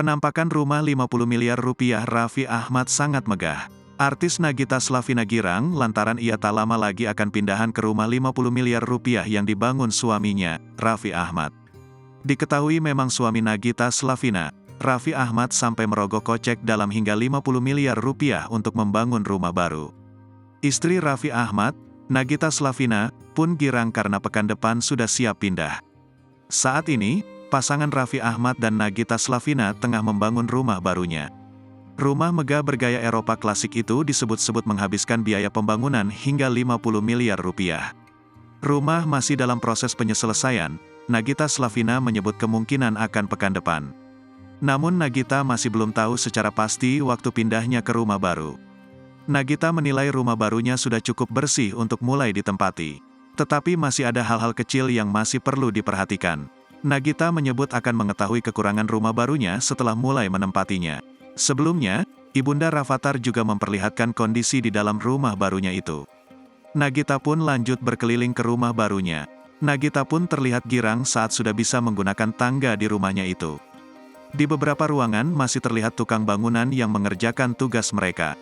Penampakan rumah 50 miliar rupiah Raffi Ahmad sangat megah. Artis Nagita Slavina girang lantaran ia tak lama lagi akan pindahan ke rumah 50 miliar rupiah yang dibangun suaminya, Raffi Ahmad. Diketahui memang suami Nagita Slavina, Raffi Ahmad sampai merogoh kocek dalam hingga 50 miliar rupiah untuk membangun rumah baru. Istri Raffi Ahmad, Nagita Slavina, pun girang karena pekan depan sudah siap pindah. Saat ini, pasangan Raffi Ahmad dan Nagita Slavina tengah membangun rumah barunya. Rumah megah bergaya Eropa klasik itu disebut-sebut menghabiskan biaya pembangunan hingga 50 miliar rupiah. Rumah masih dalam proses penyelesaian, Nagita Slavina menyebut kemungkinan akan pekan depan. Namun Nagita masih belum tahu secara pasti waktu pindahnya ke rumah baru. Nagita menilai rumah barunya sudah cukup bersih untuk mulai ditempati. Tetapi masih ada hal-hal kecil yang masih perlu diperhatikan. Nagita menyebut akan mengetahui kekurangan rumah barunya setelah mulai menempatinya. Sebelumnya, Ibunda Rafattar juga memperlihatkan kondisi di dalam rumah barunya itu. Nagita pun lanjut berkeliling ke rumah barunya. Nagita pun terlihat girang saat sudah bisa menggunakan tangga di rumahnya itu. Di beberapa ruangan masih terlihat tukang bangunan yang mengerjakan tugas mereka.